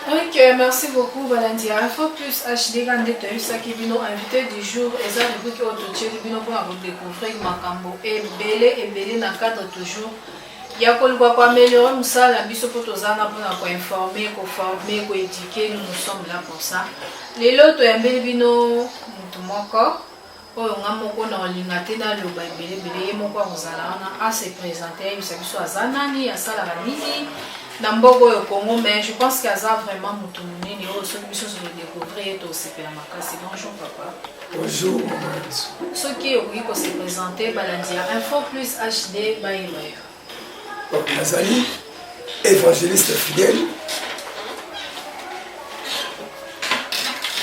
Ok, merci beaucoup Valentia. Info plus HD quand tu as eu ça qui vient invité du jour et ça du coup qui autoché qui vient pour découvrir Makambo et belé dans cadre toujours. Il y a quoi améliorer nous ça la biso pour tous pour informer, former, éduquer, nous sommes là pour ça. Les lots et belé vino mutumoko oyo nga moko na olingate na loba belé moko azala na se présenter il s'agit soit zanani ya sala nini. Nambogo au Congo, mais je pense qu'il y a vraiment Moutoumini, il y a aussi une chose de découvrir et aussi pour la macasse. Bonjour papa. Bonjour maman. Ce qui est oui qu'on s'est présenté, Balandia Info plus HD, Baïmaï. Donc Nazali, évangéliste fidèle.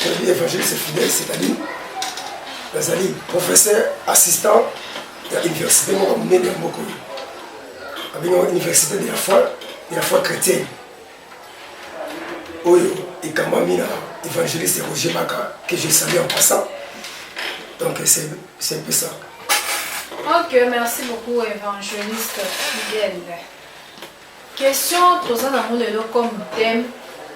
Quand je dis évangéliste fidèle, c'est-à-dire Nazali, professeur assistant de l'université de Moko. Avec l'université de la foi chrétienne. Oyo et Kamamina, évangéliste Roger Baka, que j'ai salué en passant. Donc c'est un peu ça. Ok, merci beaucoup, évangéliste fidèle. Question, tout ça dans le comme thème.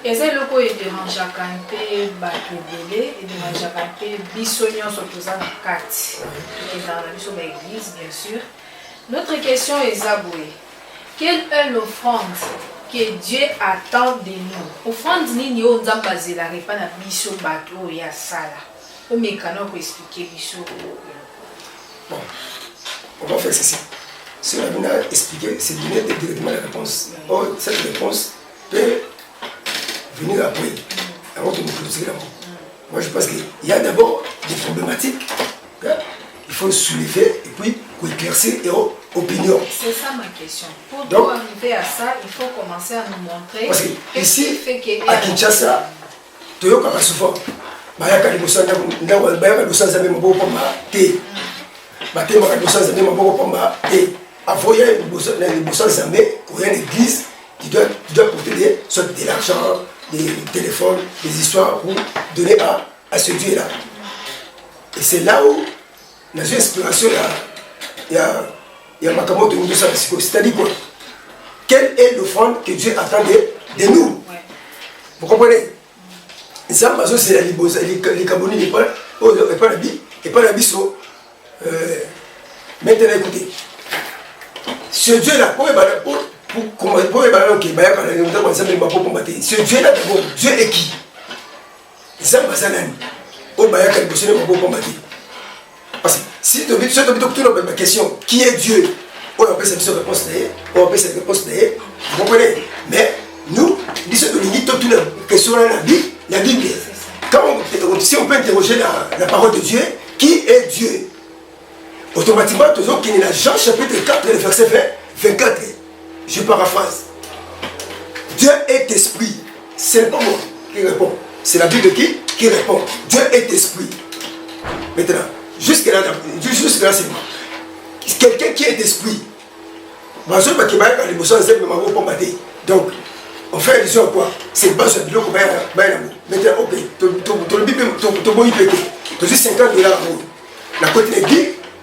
Est-ce que le co est dérangé à camper, batubélé, et dérangé à camper, bisognon sur tout ça dans 4. Et dans la mission de l'église, bien sûr. Notre question est Zaboué. Quelle est l'offrande que Dieu attend de nous? Offrande ni on a basé la réponse à biso bateau et à sala. Au mécano pour expliquer biso. Bon, on va faire ceci. Si on a expliqué, c'est donner directement la réponse. Or, cette réponse peut venir après, avant de nous clôturer là-bas. Moi, je pense qu'il y a d'abord des problématiques. Il faut soulever et puis éclaircir et opinion. C'est ça ma question. Pour arriver à ça, il faut commencer à nous montrer. Parce que ici, à Kinshasa, tu as souvent. Bayaka liboso bayaka liboso nzambe maboko pamba te. Batema liboso nzambe maboko pamba te. Avoya liboso nzambe pour une église, tu dois porter de l'argent, des téléphones, des histoires pour donner à ce Dieu-là. Et c'est là où dans une inspiration, il y a Makambo de nous, c'est-à-dire quoi? Quelle est l'offrande que Dieu attend de nous? Vous comprenez? Ça, c'est la libose, les Camerounais n'est pas la biso. Maintenant, écoutez, ce Dieu-là, ce Dieu-là, d'abord, Dieu est qui? Ça, parce que si tu as une question, qui est Dieu? On appelle cette réponse d'ailleurs, vous comprenez? Mais nous, disons que toutes les questions dans la Bible, si on peut interroger la parole de Dieu, qui est Dieu? Automatiquement, toujours qu'il y a Jean chapitre 4, verset 24, je paraphrase. Dieu est esprit. C'est pas moi qui répond. C'est la Bible qui répond. Dieu est esprit. Maintenant, jusque-là, c'est moi. Quelqu'un qui est esprit. Donc, on fait allusion à quoi? C'est bas sur le bloc. Maintenant, ok, tu as 50 $. La côté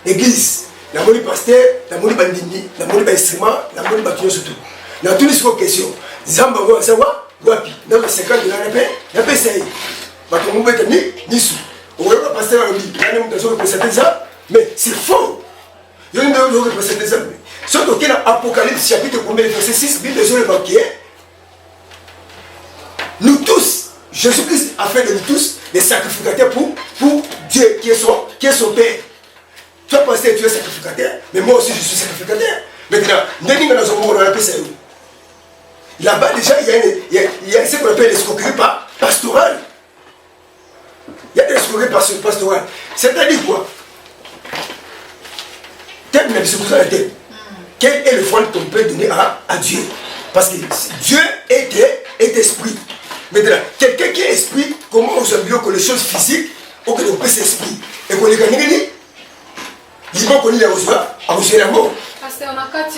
l'église, la monnaie pasteur, la monnaie bandini, la monnaie instrument, la monnaie bâtiment surtout. Dans toutes les questions, Zamba va savoir, wapi, dans les 50 $, il y a pas essayé. On va passer à la ça, mais c'est faux. Il y a une représenter ça. Surtout qu'il y a Apocalypse chapitre 1, verset 6, Bible de banquier. Nous tous, Jésus-Christ a fait de nous tous des sacrificateurs pour Dieu qui est son Père. Toi, pasteur, tu es sacrificateur, mais moi aussi je suis sacrificateur. Maintenant, là-bas déjà, il y a ce qu'on appelle l'escroquerie pastorale. Il y a des escroqueries pastorales. C'est-à-dire quoi? Quel est le fond qu'on peut donner à Dieu? Parce que Dieu est esprit. Maintenant, quelqu'un qui est esprit, comment on s'appelle que les choses physiques, on peut s'esprit. Et qu'on les gagne, il faut qu'on y a reçu la mort. Parce qu'on a quatre.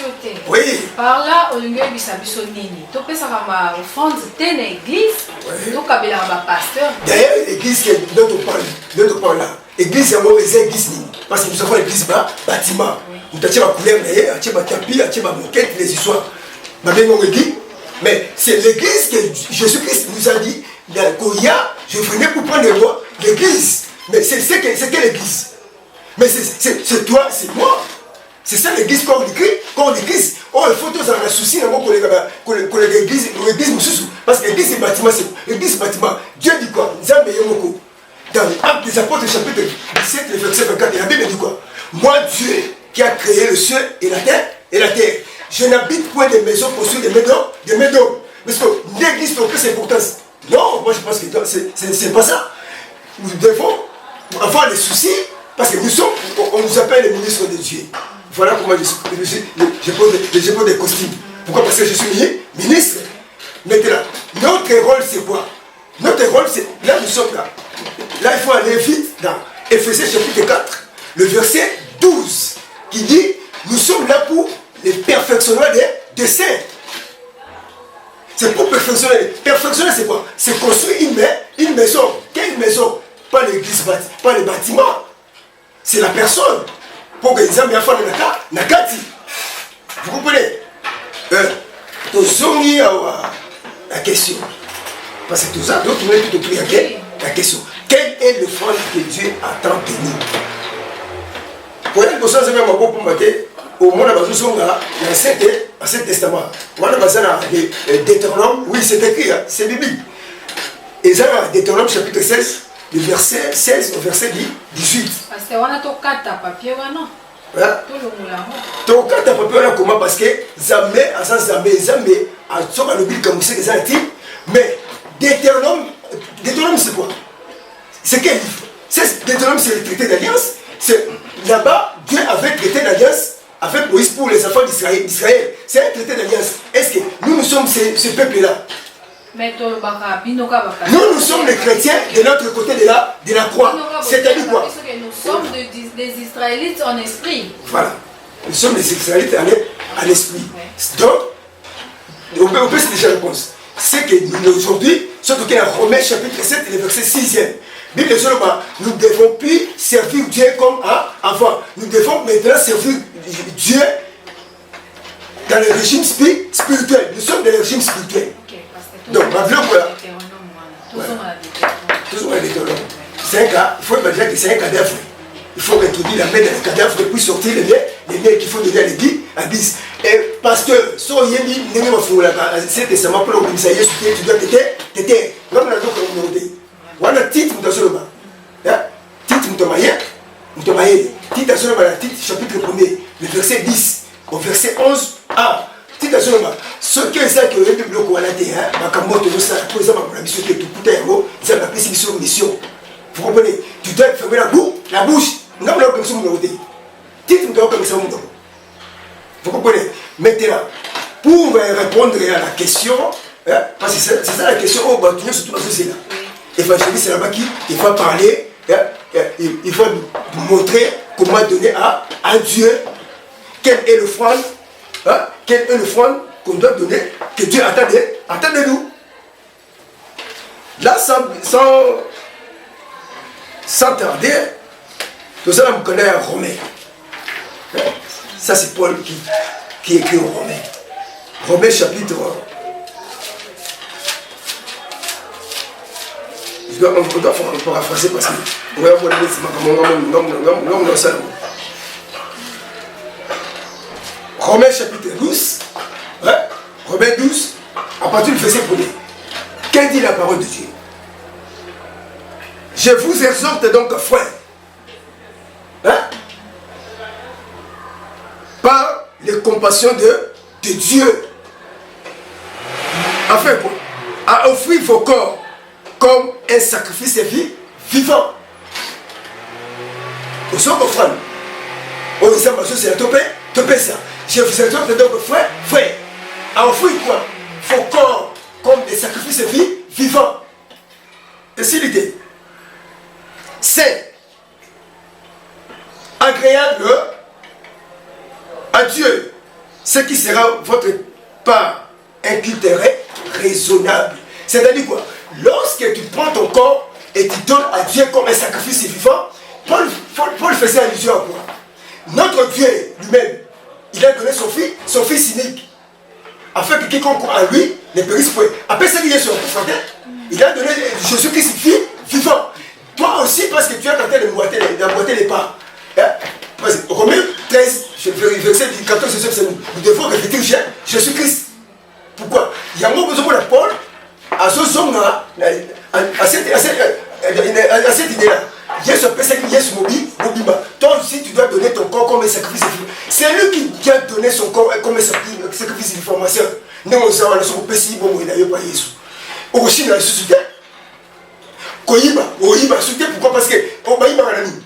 Oui. Par là, on a biso nini. Tu peux savoir ma offrande de l'église. Donc, il y a un pasteur. D'ailleurs, l'église dont on parle là, l'église, c'est une église. Parce que nous avons l'église bâtiment. Nous avons la couleur, nous avons la tapis, nous avons la moquette, les histoires. Nous avons l'église. Mais c'est l'église que Jésus-Christ nous a dit, je venais pour prendre les rois, l'église. Mais c'est quelle église? Mais c'est toi, c'est moi. C'est ça l'église corps de Christ. Oh, il faut tous avoir un souci dans l'église, parce que l'église c'est bâtiment, Dieu dit quoi? Dans Actes des Apôtres, chapitre 17, verset 24, la Bible dit quoi? Moi, Dieu, qui a créé le ciel et la terre, je n'habite point des maisons construites des médons. Parce que l'église n'a plus d'importance. Non, moi je pense que c'est pas ça. Nous devons avoir des soucis, parce que on nous appelle les ministres de Dieu. Voilà pourquoi je pose des costumes. Pourquoi? Parce que je suis ministre. Maintenant, notre rôle c'est quoi? Notre rôle c'est, là nous sommes là. Là il faut aller vite dans Éphésiens chapitre 4, le verset 12, qui dit, nous sommes là pour les perfectionnements des saints. C'est pour perfectionner. Perfectionner c'est quoi? C'est construire une maison. Quelle maison? Pas l'église, pas les bâtiments. C'est la personne. Pour que les hommes aient fait la Nakati. Vous comprenez? La question. Parce que tout ça, d'autres voulaient tout prier. La question. Quel est le front que Dieu attend de nous? Pour être conscient, c'est même un bon pour mater. Au moins, dans l'Ancien Testament, on a Deutéronome, oui, c'est écrit, c'est biblique. Et ça, Deutéronome chapitre 16, le verset 16 au verset 18. Parce que on a tout quatre papier, non? Tout quatre papier, comment? Parce que Zambé, à Soka le Bible, comme c'est des articles, mais Deutéronome, c'est quoi? C'est quel livre? Deutéronome, c'est le traité d'alliance. Là-bas, Dieu avait traité d'alliance avec Moïse pour les enfants d'Israël. C'est un traité d'alliance. Est-ce que nous sommes ce peuple-là? Nous sommes les chrétiens de notre côté de la croix. C'est-à-dire quoi? Nous sommes des Israélites en esprit. Voilà. Nous sommes des Israélites en esprit. Donc, on peut se déjà répondre. C'est que nous aujourd'hui, surtout qu'il y a Romains chapitre 7 et le verset 6e. Bible nous ne devons plus servir Dieu comme avant. Nous devons maintenant servir Dieu dans le régime spirituel. Nous sommes dans le régime spirituel. Donc, ma vie, voilà. Toujours un Deutéronome. C'est un cas, il faut imaginer que c'est un cadavre. Il faut introduire la main dans le cadavre et puis sortir les mains qu'il faut donner à l'église. Et parce que, si on y est mis, c'est testament pour l'organiser, tu dois t'aider. Non, mais la communauté. Voilà titre mutasoloba. Titre mutamaye. Titre asoloba la titre chapitre 1er, le verset 10 au verset 11a. Titre asoloba. Ce que ça que le bloc ou à la terre, makamoto ça pour ça ma mission que tout putain ça m'a pris mission. Vous comprenez? Tu dois fermer la bouche. Non mais comme ça mon côté. Titre mutamaye comme ça mon côté. Vous comprenez? Maintenant pour répondre à la question, parce que c'est ça la question au bas tout surtout c'est là. Évangéliste, c'est là-bas qu'il va parler, il va nous montrer comment donner à Dieu quel est le front, qu'on doit donner, que Dieu attend de nous. Là, sans tarder, tout ça, on connaît un Romain. Ça, c'est Paul qui écrit au Romain. Romain chapitre 1. On doit paraphraser parce que Romains chapitre 12, Romains 12, à partir du verset 1er. Qu'est-ce dit la parole de Dieu? Je vous exhorte donc, frères, par les compassions de Dieu, afin quoi? À offrir vos corps comme un sacrifice vivant. Vous savez comprendre? On dit ça, c'est la topé ça. Je vous exhorte donc, frère, à offrir quoi? Vos corps comme des sacrifices vivants. Et s'il était c'est agréable à Dieu, ce qui sera votre part incultérée, raisonnable. C'est-à-dire quoi? Lorsque tu prends ton corps et tu donnes à Dieu comme un sacrifice vivant, Paul faisait allusion à quoi? Notre Dieu lui-même, il a donné son fils unique. afin que quiconque croit en lui ne périsse point. Après ça, il est sur il a donné Jésus-Christ vivant. Toi aussi, parce que tu as tenté d'emboîter les pas. Hein? Romains 13, verset 14, nous devons répéter Jésus-Christ. Pourquoi? Il y a un besoin de Paul à ce zone-là, à cette idée-là. Yesu appelle Yesu Mobima. Toi aussi, tu dois donner ton corps comme un sacrifice. C'est lui qui a donné son corps comme un sacrifice de formation. Nous, on sait que c'est bon, il n'a pas Yesu. Aussi, il a suscité. Koyiba, suscité. Pourquoi? Parce que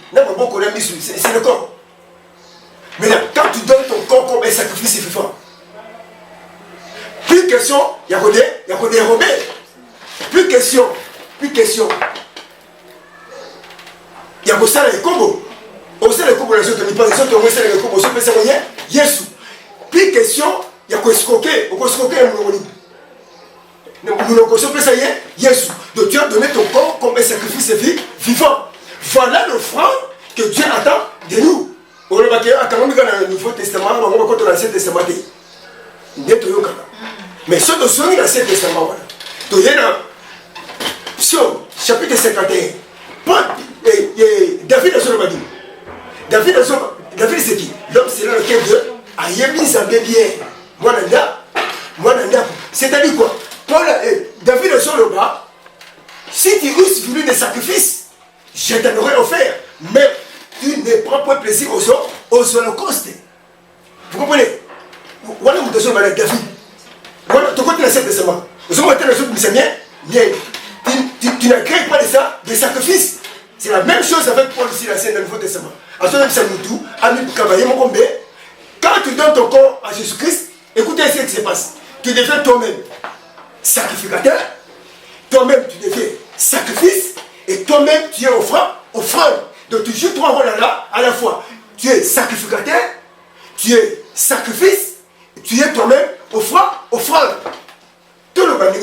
c'est le corps. Mais là, quand tu donnes ton corps comme un sacrifice vivant, plus question, il y a des Romains. Plus question. Il y a ça les combos. On sait les combos, les autres, les autres, on sait les combos, on sait rien. Yesu. Plus question, il y a quoi escroquer, on peut escroquer un monomie. Nous ne connaissons pas ça, Yesu. Donc tu as donné ton corps comme un sacrifice vivant. Voilà l'offrande que Dieu attend de nous. On le voit quand on regarde dans le Nouveau Testament, on va voir dans l'Ancien Testament. Mais ce que dans l'Ancien Testament, tu es dans Psaume, chapitre 51. David a son mari. David c'est qui? L'homme c'est là lequel Dieu a mis en bien. Moi, c'est-à-dire quoi? David a son bas. Si tu eusses voulu des sacrifices, je t'en aurais offert. Mais tu ne prends pas plaisir aux holocaustes. Vous comprenez? Voilà où tu as David. Voilà, tu connais l'Ancien Testament. Tu n'as créé pas de ça, des sacrifices. C'est la même chose avec Paul ici, dans le Nouveau Testament. Quand tu donnes ton corps à Jésus-Christ, écoutez ce qui se passe. Tu deviens toi-même sacrificateur, toi-même tu deviens sacrifice, et toi-même tu es offrande. Donc tu joues trois rôles à la fois. Tu es sacrificateur, tu es sacrifice, tu es toi-même offrande. Tout le monde.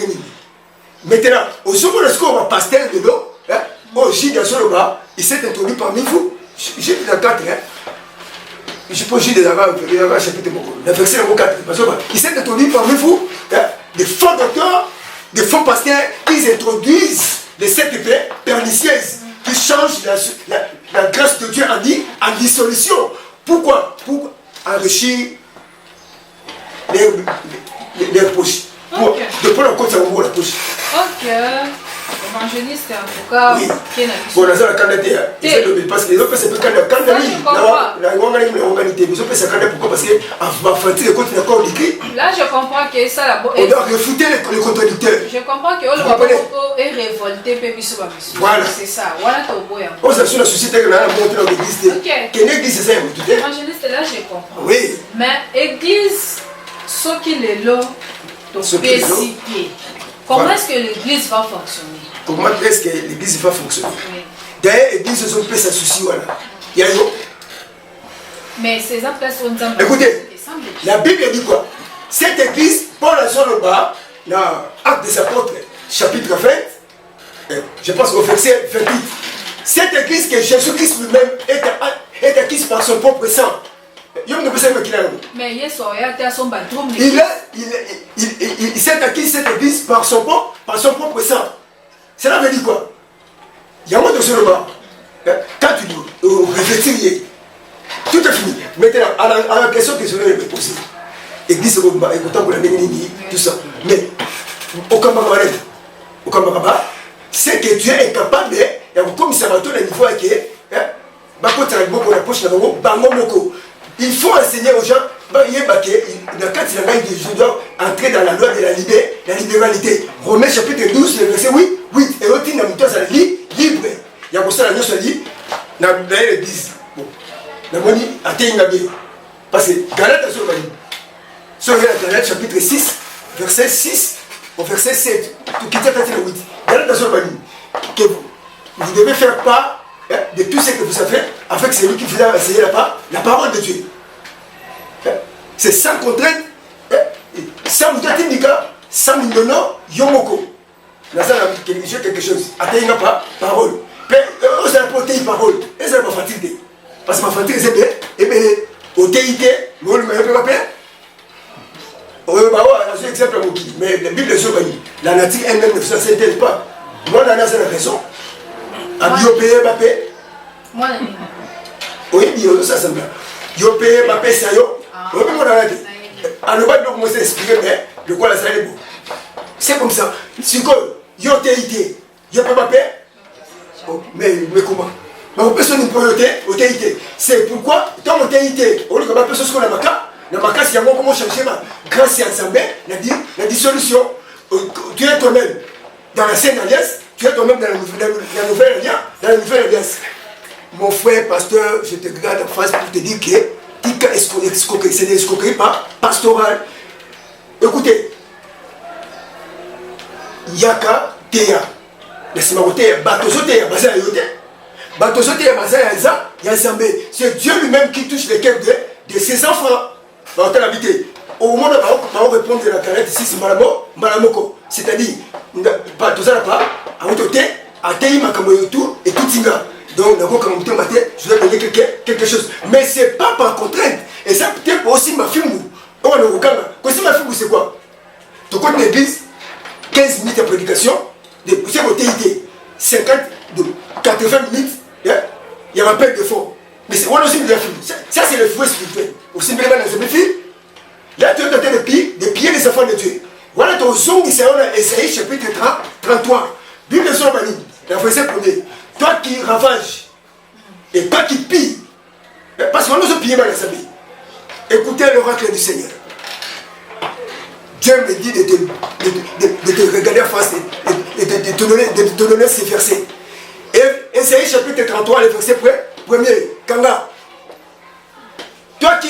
Maintenant, au second score, pasteur de l'eau, au Gilles de Soloba, il s'est introduit parmi vous. Gilles de 4, je peux Gilles de la chapitre le verset 4. Il s'est introduit parmi vous, des faux docteurs, des faux pasteurs qui introduisent les sept épées pernicieuses, qui changent la grâce de Dieu en dissolution. Pourquoi? Pour enrichir les poches. Okay. De prendre en compte ça la poche. Ok. Évangéliste, en tout cas, oui. Qui est bon, dans la candidature, parce que les autres, c'est plus candidat. Pourquoi? Parce que les corps d'écrit. Là, je comprends que ça, la bonne. On doit réfuter les contradicteurs. Je comprends que le est révolté, voilà. C'est ça. Voilà, on s'assure la société que l'on a montré dans l'église. Quelle église c'est ça? Évangéliste, là, je comprends. Oui. Mais église, ce qui est là, comment est-ce que l'église va fonctionner? Comment est-ce que l'église va fonctionner? Oui. D'ailleurs, l'église, ils ont fait ça souci. Voilà. Il y a eu. Mais ces personnes. Écoutez, la Bible dit quoi? Cette église, Paul a sur le bas, dans Actes des Apôtres, chapitre 20, je pense au verset 28. Cette église que Jésus-Christ lui-même est acquise par son propre sang. Mais il s'est acquis cette église par son propre sang. Cela veut dire quoi? Il y a un mot de ce bas. Quand tu dis réfléchir, tout est fini. Maintenant, à la question que je vais me poser, église, écoutant pour la bénédiction, tout ça. Mais, au Kambaraba, c'est que Dieu est capable, comme ça va tout le niveau qui est, il faut enseigner aux gens, je dois entrer dans la loi de la libéralité. Romains chapitre 12, le verset 8, et aussi dans le libre. Il y a pour ça la notion libre, dans l'église. Parce que Galate chapitre 6, verset 6 au verset 7, que vous devez faire part de tout ce que vous savez, afin que c'est lui qui vous a enseigné la parole de Dieu. C'est sans contrainte, sans mutatimika, sans mindono, yomoko. Là, ça a quelque chose. Atteignez pas parole. Vous allez porter une parole. Et ça va pas fatiguer. Parce que ma fatigue, c'est bien. Et bien, au TIT, vous ne m'avez pas fait. Oui, bah ouais, c'est exemple à Moki. Mais la Bible est la nature elle-même ne s'intègre pas. Moi, la raison. À Biopé, Mbappé. Moi, oui, ça semble. Biopé, Mbappé, ça y est. Oui, mais moi, on a dit. À ne pas commencer à expliquer, mais le quoi, la salle est beau. C'est comme ça. Si quoi, Yotéité, Yopé, Mbappé. Mais comment? Mais on peut se dire Yotéité. C'est pourquoi, dans Yotéité, on dit que ma personne se connaît ma carte. Dans ma case, il y a comment chercher grâce à l'Assemblée, la dissolution. Tu es toi-même dans la Sainte Alliance, tu es toi-même dans la Nouvelle Alliance. Mon frère, pasteur, je te regarde en face pour te dire que c'est des escroqueries pas pastorales. Écoutez, Yaka Teya, laissez-moi côté, Batozote, Bazar Yote, Batozote, Bazar Yazambe. C'est Dieu lui-même qui touche les cœurs de ses enfants. Au moment où on répond de la carrette ici, c'est Malamoko. C'est-à-dire, pas tout ça pas, à côté, à Tei Makamoyotu et tout Tinga. Donc, je vais donner quelque chose. Mais ce n'est pas par contrainte. Et ça peut-être aussi ma fille. On va le regarder. Quand ma fille, c'est quoi? Tu comptes l'église, 15 minutes de prédication, c'est votre TIT. 50, 80 minutes, il y a un peu de fond. Mais c'est aussi de la fille. Ça, c'est le fouet spirituel. Aussi, bien, dans mes filles, là, tu es en train de piller les enfants de Dieu. Voilà ton son, Isaïe, chapitre 33. Bible de son mani, la verset premier. Toi qui ravages et toi qui pilles, parce qu'on nous a pillé mal à sa vie. Écoutez l'oracle du Seigneur. Dieu me dit de te regarder en face et de te donner ces versets. Et Isaïe chapitre 33, le verset premier. Kanga. Toi qui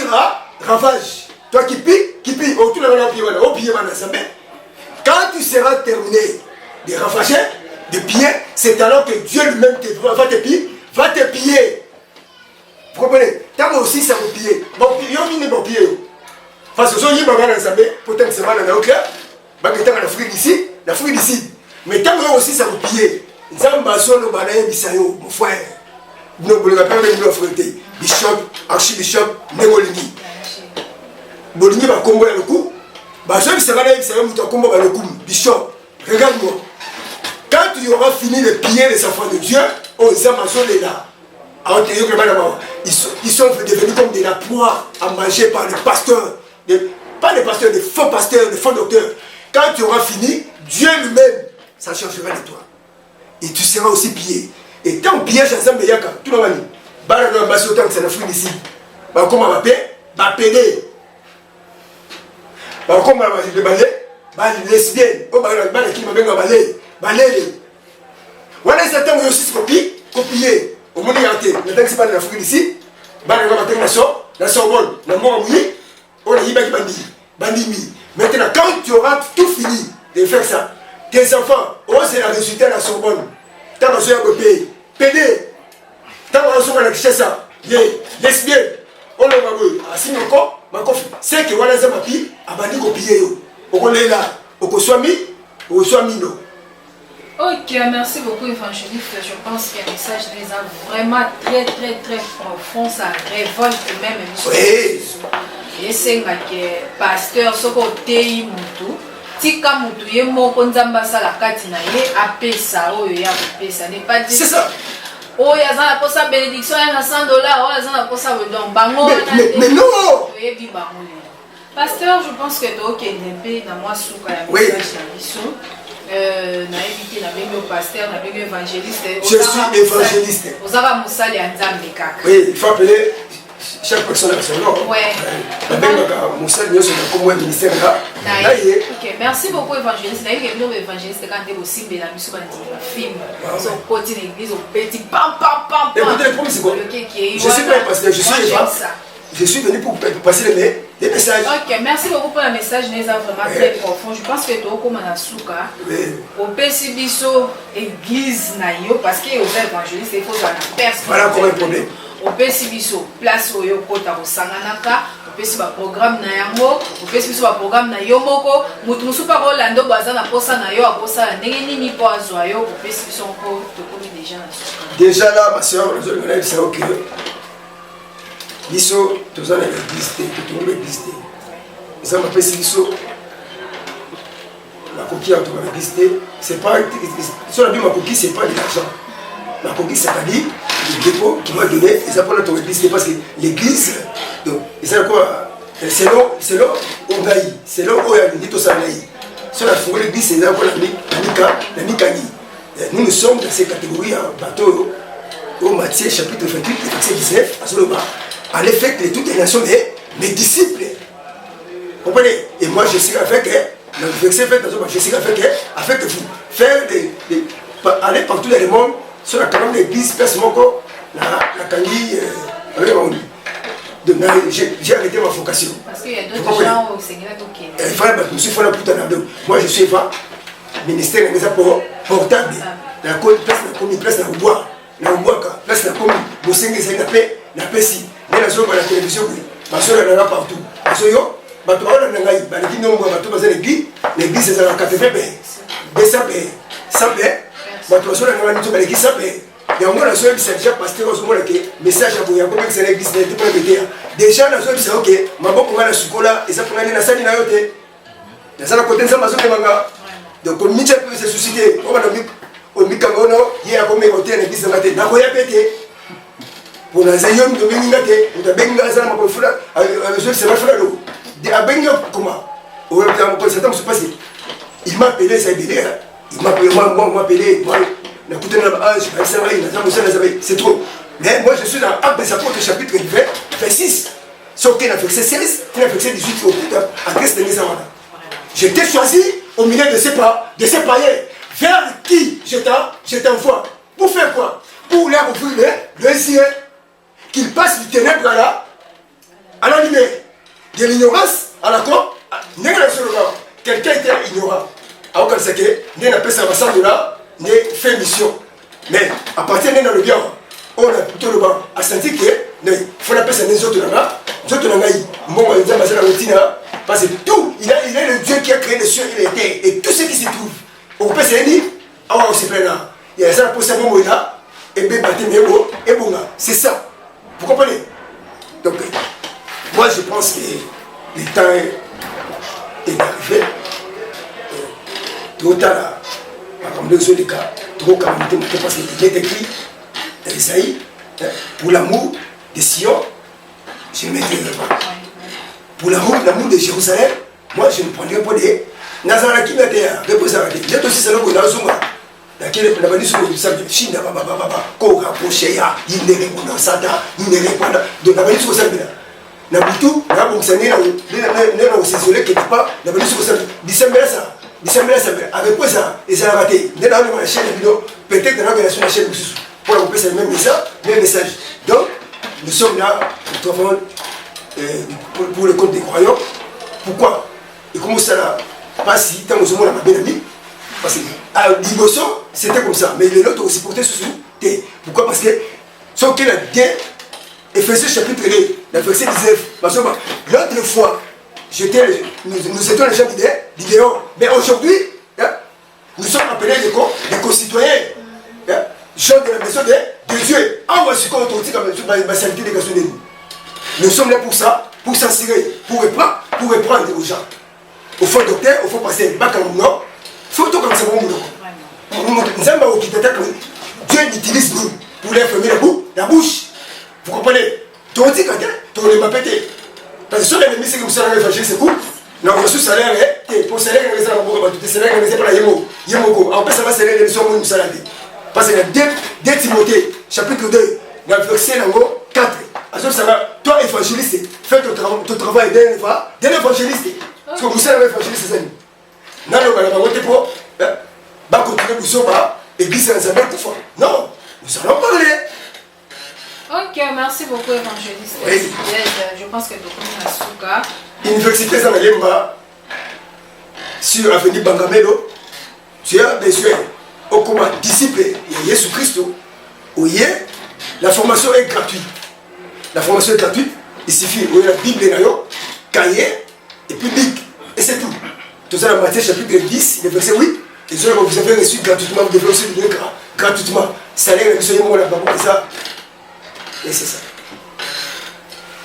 ravages, toi qui pilles, autour de la pille mal à sa vie. Quand tu seras terminé de ravager, de piller, c'est alors que Dieu lui-même va te piller. Vous comprenez? Tant aussi ça vous piller. Bon, il y a bon piller. Parce que si vous avez un peut-être c'est mal en Auclair, il y a l'Afrique d'ici. Mais tant que aussi ça vous piller, Zambazo, mon frère, nous ne pouvons pas même nous affronter. Bishop, archibishop, Némolini. Bolini va combattre le coup. Bishop, regarde-moi. Quand tu auras fini de piller les enfants de Dieu, les Amazones est là. Ils sont devenus comme de la proie à manger par les pasteurs. Pas les pasteurs, des faux pasteurs, des faux docteurs. Quand tu auras fini, Dieu lui-même s'achangera de toi. Et tu seras aussi pillé. Et tant pillé, j'ensemble, Yaka, tout le monde. Balano, Basotan, c'est l'Afrique ici. Comment on va payer? Va péder. Comment on va balai? Les lesbiennes. Oh, qui m'a bien balai. Voilà, c'est un aussi copié. Au monde entier. Maintenant que c'est pas de l'Afrique ici, la Sorbonne, la Mouramoui, on a dit Bandimi. Maintenant, quand tu auras tout fini de faire ça, tes enfants, c'est la résultat de la Sorbonne. T'as besoin de payer. Pédé. T'as besoin de ça. Lesbiennes. On a assis encore, c'est que voilà, ça m'a dit, abandonné copier. On est là. On soit mis, non. Ok, merci beaucoup évangéliste. Je pense qu'il y a un message déjà vraiment très profond, ça révolte même. Oui. Et c'est que pasteur, ce côté mutu, tika mutu ye moko nzamba sala kati na ye apesa oyo ya apesa n'est pas dit. C'est ça. Oh, il y a pour sa bénédiction, il y a $100, oh, il y a pour ça donc bango. Mais non. Pasteur, je pense que tu es dans moi sous quand même. Oui. Na évité na bengo pasteur na bengo évangéliste. Je suis évangéliste. Vous avez musali ya nzambe kaka. Oui, il faut appeler chaque personne à son nom. Ouais. Ok, merci beaucoup évangéliste. Na yeke bino évangéliste quand tu aussi bela biso bandi film. So côté l'église au petit pam. Écoutez, le problème c'est quoi? Je suis pas pasteur, je suis venu pour passer les messages. Ok, merci beaucoup pour le message. Nous avons vraiment très profond. Je pense que tu as comme un souka. Au Pessibiso, église naïo, parce que aux évangélistes, il faut avoir la personne. Voilà comment un problème. Au Pessibiso, place au Yokota, au Sanganaka, au Pessiba programme nayango, au Pessibiso programme nayomoko, Mutumusu par Orlando, Bazana Posa Nayo, à Posa, Neni Poazoyo, au Pessibiso, tu connais déjà la souka. Déjà là, ma soeur, nous avons dit ça, ok. Biso, tous en l'église, tout le monde l'église. ça m'appelle Siliso. La coquille en tout cas, c'est pas. Sur la vie, ma coquille, c'est pas de l'argent. Ma coquille, c'est-à-dire le dépôt qui m'a donné, et ça pour notre église, parce que l'église, donc, et ça quoi, c'est là où on a eu, c'est là où il y a dit tout ça, sur la forêt, l'église, c'est là où la Mikani. Nous sommes dans ces catégories, bateau, au Matthieu, chapitre 28, verset 19, à l'effet que toutes les nations, mes disciples. Vous comprenez? Et moi, je suis avec le verset 20, je suis avec vous, faire aller partout dans le monde, sur la colonne d'église, personne la canille, j'ai arrêté ma vocation. Parce qu'il y a d'autres gens au Seigneur qui moi je suis pas ministère pour portable. La place na bois, place na commis, bosenge c'est la paix, la paix si. Mais la zone la télévision, ma soeur elle est là partout. Parce que yo, bato ona ngai, ba ki nombo bato baza l'église c'est la 80 200 100 bato soeur na ngai to ba l'église 100 et on a soeur c'est déjà pasteur au moment que message à boya comme c'est l'église n'est pas pété. Déjà la soeur c'est OK, maboko ngana sukola et ça pour aller na sali na yote. Na sala côté ça mazo manga. Donc on mitcha peut se susciter, on va au Mikangono, il y a comme côté l'église na tête. Na koya pété. Pour les ayons de Bengate, ou de Bengaza, ma confrère, c'est ma frère. À Benga, comment? Au septembre, se passe. Il m'a appelé, ça a été il m'a appelé, moi, appelé, moi, la coûté de la c'est trop. Mais moi, je suis dans Actes des Apôtres, chapitre 20, verset 6. Sauf qu'il a fait 16, il a fait 18 au bout à Grèce de Nizamana. J'étais choisi au milieu de ces païens. Vers qui je t'envoie? Pour faire quoi? Pour leur ouvrir le ciel. Qu'il passe du ténèbre à la lumière, de l'ignorance à la quoi? Quelqu'un était ignorant. Alors comme c'est que nous avons appelé ça là, nous fait mission. Mais à partir de le bien, on a plutôt le bas à sentir que il faut appeler ça les autres là, les autres là, parce que tout, il est le Dieu qui a créé les cieux et les terres et tout ce qui se trouve. On peut se dire, ah on se plaint là, il y a ça pour ça moment là, et bien et bon c'est ça. Vous comprenez? Donc, moi je pense que le temps est arrivé. Trop tard, comme les autres cas, trop calamité, parce qu'il est écrit dans Isaïe, pour l'amour de Sion, je ne m'aiderai pas. Pour l'amour de Jérusalem, moi je ne prendrai pas des Nazareth qui m'a dit, reposez à la tête. J'ai aussi salon qu'on a zunga. Laquelle la bannière sur le sable, Chine, Kora, Pocheya, il ne répond pas ça, il ne répond pas. Donc la bannière sur le sable, Nabutu, Nabonsané, n'a aussi isolé quelque part, la bannière sur le sable. Décembre, ça, avec quoi ça? Et ça a raté. Nous avons la chaîne vidéo, peut-être que nous avons la chaîne pour la couper, c'est le même message. Donc, nous sommes là pour le compte des croyants. Pourquoi? Et comment ça là? Pas si, tant que nous sommes là, ma belle amie. Parce que à Liboso, c'était comme ça. Mais les autres aussi portaient sous thé. Pourquoi? Parce que ce qu'il a dit, Ephésiens chapitre 2, la verset 19, l'autre fois, nous étions les gens d'idéaux. Mais aujourd'hui, nous sommes appelés des concitoyens, gens de la maison de Dieu. Ah, moi, je suis comme ma sanité des garçons de nous. Nous sommes là pour ça, pour s'assurer, pour reprendre aux gens. Au fond docteur, au fond pasteur, non. Faut tout comme ça, Dieu utilise nous pour les fermer la bouche. Vous comprenez? Tu dis quand tu ne m'as pété. Parce que si on a mis ce que vous savez faire, c'est cool. Non, je suis salaire, pour salaire, il y a un salaire, il y a un en fait, ça va salaire, il y a un salaire. Parce que 2 Timothée, chapitre 2, dans le verset 4. Toi, évangéliste, fais ton travail d'un évangéliste. Parce que vous savez, évangéliste, c'est ça. Non, non, nous allons parler. Ok, merci beaucoup, évangéliste. Oui. Je pense que Dokoni Asuka. Université Zanalemba, sur l'avenue Bangamelo, tu as besoin, au comment disciple, il y a Jésus-Christ, oui, la formation est gratuite. La formation est gratuite, il suffit, il y a la Bible, cahier, et puis Bible, et c'est tout. Tout ça dans Matthieu chapitre 10, le verset 8, et cela vous avez reçu gratuitement, vous devez aussi le donner gratuitement. Salaire, vous savez, moi, là-bas, ça. Et c'est ça.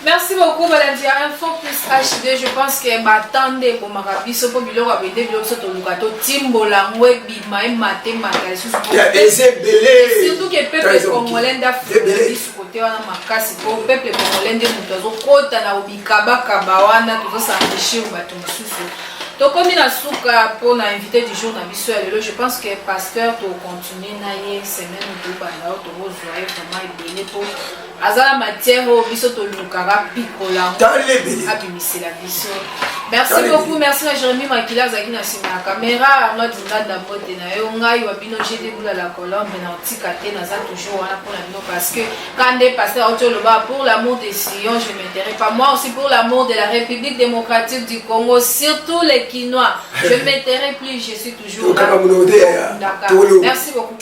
Merci beaucoup, Madame Dia. Info plus HD, je pense que m'attendez pour ma rabiso pour biloko à vendre biloko sur le lukato timbola webi mai maté magasins. Surtout que peuple congolais d'Afrique sur côté wana makasi pour peuple congolais de mutozo kota na obikaba kabawana tout ça s'enrichir bato mususu. Donc comme il a souka pour l'invité du jour na biso lelo, je pense que pasteur to continuer na ye semaine ou deux banda to joyeux vraiment ebele pour azala matière au biso to lukara pikola abimisi la biso. Merci beaucoup, merci à Jérémy Makila zaki na sima la caméra Arnaud Dindanda bote na yo ngai wa bino jete bula la colombe na otika te na za toujours wana pour la bino parce que quand des pasteurs Otoloba pour l'amour des Sion, je m'intéresse pas moi aussi pour l'amour de la République démocratique du Congo, surtout les Quinois. Je m'intéresse plus, je suis toujours là. D'accord. Merci beaucoup.